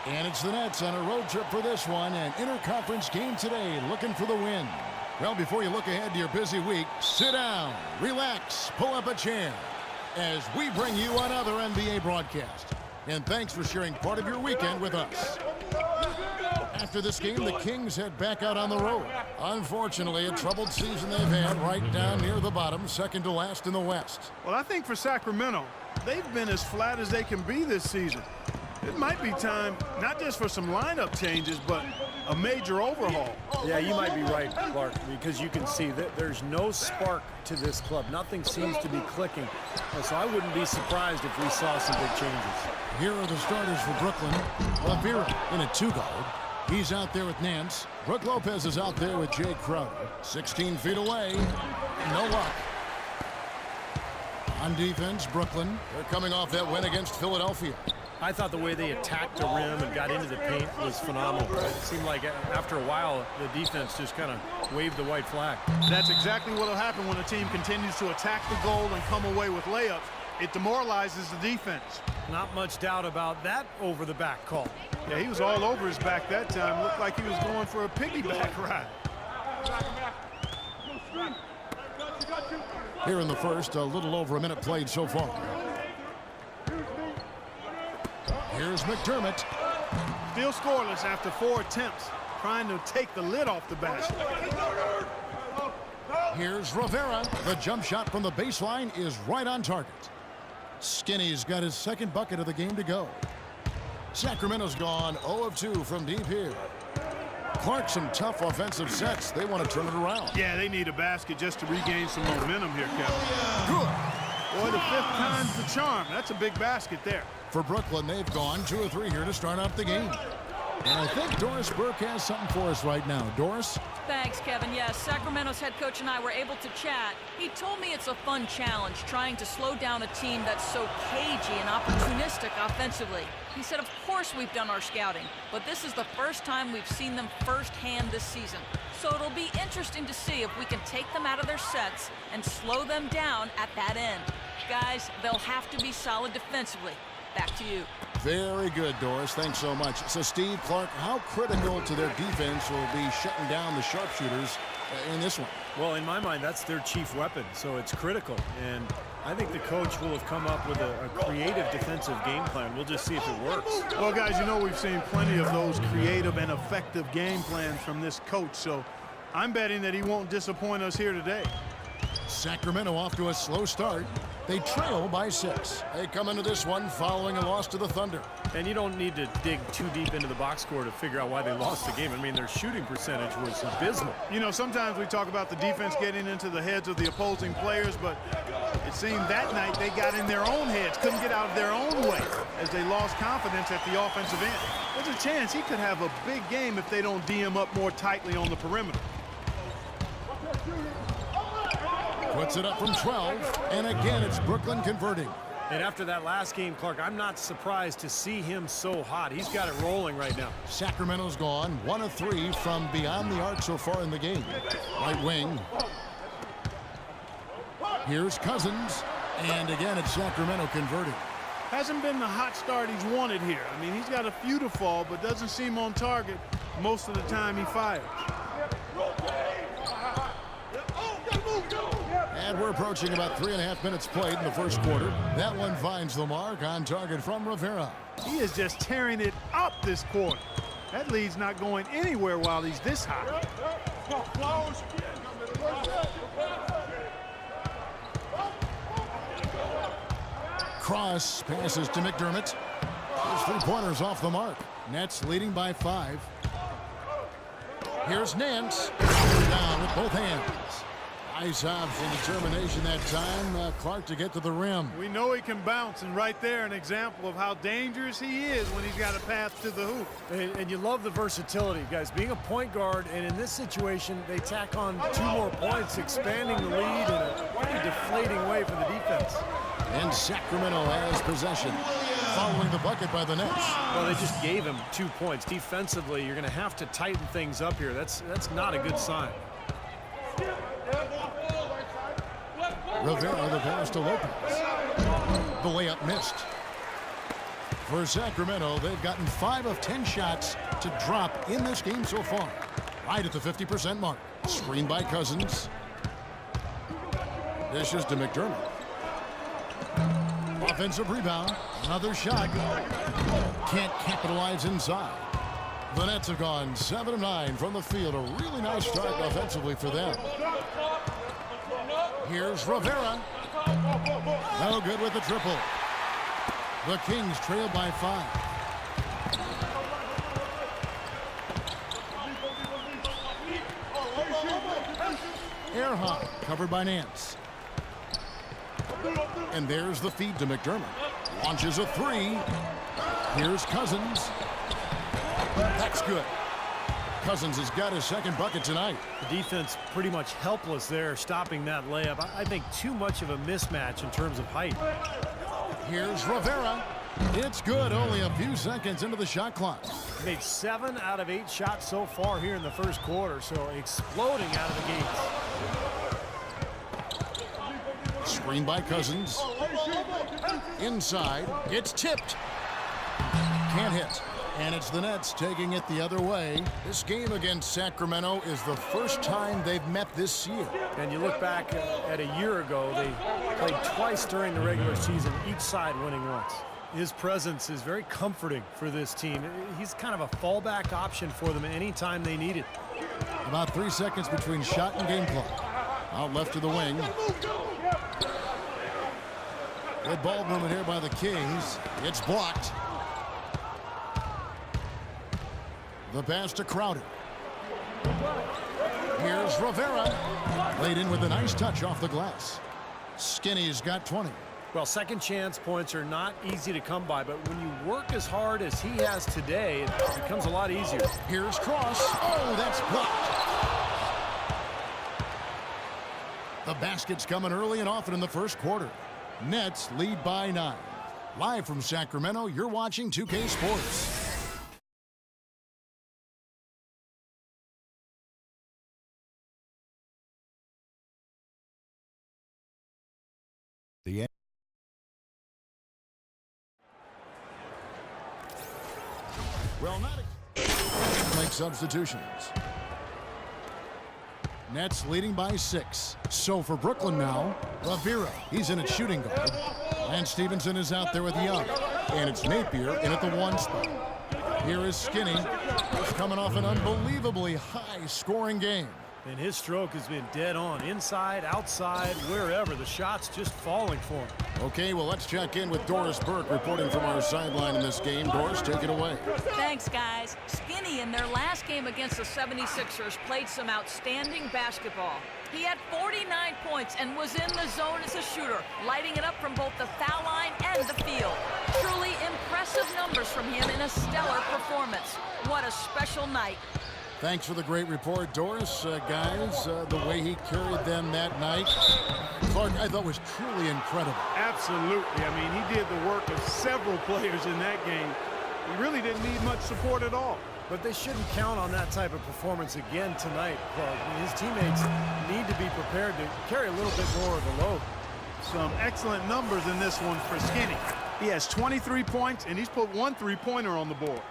And it's the Nets on a road trip for this one. An interconference game today, looking for the win. Well, before you look ahead to your busy week, sit down, relax, pull up a chair as we bring you another NBA broadcast. And thanks for sharing part of your weekend with us. After this game, the Kings head back out on the road. Unfortunately, a troubled season they've had right down near the bottom, second to last in the West. Well, I think for Sacramento, they've been as flat as they can be this season. It might be time not just for some lineup changes, but a major overhaul. Yeah, you might be right, Clark, because you can see that there's no spark to this club. Nothing seems to be clicking. So I wouldn't be surprised if we saw some big changes. Here are the starters for Brooklyn. Lavira in a two-guard. He's out there with Nance. Brook Lopez is out there with Jay Crowder. 16 feet away. No luck. On defense, Brooklyn. They're coming off that win against Philadelphia. I thought the way they attacked the rim and got into the paint was phenomenal. It seemed like after a while, the defense just kind of waved the white flag. That's exactly what will happen when a team continues to attack the goal and come away with layups. It demoralizes the defense. Not much doubt about that over-the-back call. Yeah, he was all over his back that time. Looked like he was going for a piggyback ride. Here in the first, a little over a minute played so far. Here's McDermott. Still scoreless after 4 attempts, trying to take the lid off the basket. Here's Rivera. The jump shot from the baseline is right on target. Skinny's got his second bucket of the game to go. Sacramento's gone 0 of 2 from deep here. Clark, some tough offensive sets. They want to turn it around. Yeah, they need a basket just to regain some momentum here, Kevin. Good. Boy, the 5th time's the charm. That's a big basket there. For Brooklyn, they've gone 2 of 3 here to start out the game. And I think Doris Burke has something for us right now. Doris? Thanks, Kevin. Yes, Sacramento's head coach and I were able to chat. He told me it's a fun challenge trying to slow down a team that's so cagey and opportunistic offensively. He said, of course we've done our scouting, but this is the first time we've seen them firsthand this season. So it'll be interesting to see if we can take them out of their sets and slow them down at that end. Guys, they'll have to be solid defensively. Back to you. Very good, Doris. Thanks so much. So, Steve, Clark, how critical to their defense will be shutting down the sharpshooters in this one? Well, in my mind, that's their chief weapon, so it's critical. And I think the coach will have come up with a creative defensive game plan. We'll just see if it works. Well, guys, you know we've seen plenty of those creative and effective game plans from this coach, so I'm betting that he won't disappoint us here today. Sacramento off to a slow start. They trail by 6. They come into this one following a loss to the Thunder. And you don't need to dig too deep into the box score to figure out why they lost the game. I mean, their shooting percentage was abysmal. You know, sometimes we talk about the defense getting into the heads of the opposing players, but it seemed that night they got in their own heads, couldn't get out of their own way as they lost confidence at the offensive end. There's a chance he could have a big game if they don't D him up more tightly on the perimeter. Puts it up from 12, and again it's Brooklyn converting. And after that last game, Clark, I'm not surprised to see him so hot. He's got it rolling right now. Sacramento's gone 1 of 3 from beyond the arc so far in the game. Right wing. Here's Cousins, and again it's Sacramento converting. Hasn't been the hot start he's wanted here. I mean, he's got a few to fall, but doesn't seem on target most of the time he fires. And we're approaching about 3.5 minutes played in the first quarter. That one finds the mark on target from Rivera. He is just tearing it up this quarter. That lead's not going anywhere while he's this hot. Cross passes to McDermott. Those 3-pointers off the mark. Nets leading by 5. Here's Nance. Down with both hands. Nice option, determination that time. Clark to get to the rim. We know he can bounce, and right there an example of how dangerous he is when he's got a path to the hoop. And you love the versatility, guys. Being a point guard, and in this situation, they tack on 2 more points, expanding the lead in a pretty deflating way for the defense. And Sacramento has possession. Following the bucket by the Nets. Well, they just gave him 2 points. Defensively, you're going to have to tighten things up here. That's not a good sign. Rivera, the pass to Lopez. The layup missed. For Sacramento, they've gotten 5 of 10 shots to drop in this game so far. Right at the 50% mark. Screen by Cousins. Dishes to McDermott. Offensive rebound. Another shot. Can't capitalize inside. The Nets have gone 7 of 9 from the field. A really nice start offensively for them. Here's Rivera. No good with the triple. The Kings trail by 5. Earhart covered by Nance. And there's the feed to McDermott. Launches a 3. Here's Cousins. That's good. Cousins has got his second bucket tonight. The defense pretty much helpless there, stopping that layup. I think too much of a mismatch in terms of height. Here's Rivera. It's good. Only a few seconds into the shot clock. Made 7 out of 8 shots so far here in the first quarter, so exploding out of the gates. Screen by Cousins. Inside. It's tipped. Can't hit. And it's the Nets taking it the other way. This game against Sacramento is the first time they've met this year. And you look back at a year ago, they played twice during the regular season, each side winning once. His presence is very comforting for this team. He's kind of a fallback option for them anytime they need it. About 3 seconds between shot and game clock. Out left to the wing. Good ball movement here by the Kings. It's blocked. The pass to Crowder. Here's Rivera. Laid in with a nice touch off the glass. Skinny's got 20. Well, second chance points are not easy to come by, but when you work as hard as he has today, it becomes a lot easier. Here's Cross. Oh, that's blocked. The basket's coming early and often in the first quarter. Nets lead by 9. Live from Sacramento, you're watching 2K Sports. The well, not make substitutions. Nets leading by 6. So for Brooklyn now, Rivera, he's in at shooting guard. And Stevenson is out there with Young. And it's Napier in at the 1 spot. Here is Skinny, who's coming off an unbelievably high-scoring game. And his stroke has been dead on, inside, outside, wherever. The shot's just falling for him. Okay, well, let's check in with Doris Burke reporting from our sideline in this game. Doris, take it away. Thanks, guys. Skinny, in their last game against the 76ers, played some outstanding basketball. He had 49 points and was in the zone as a shooter, lighting it up from both the foul line and the field. Truly impressive numbers from him in a stellar performance. What a special night. Thanks for the great report, Doris. Guys, the way he carried them that night, Clark, I thought was truly incredible. Absolutely. I mean, he did the work of several players in that game. He really didn't need much support at all. But they shouldn't count on that type of performance again tonight, Clark. His teammates need to be prepared to carry a little bit more of the load. Some excellent numbers in this one for Skinny. He has 23 points, and he's put 1 3-pointer on the board.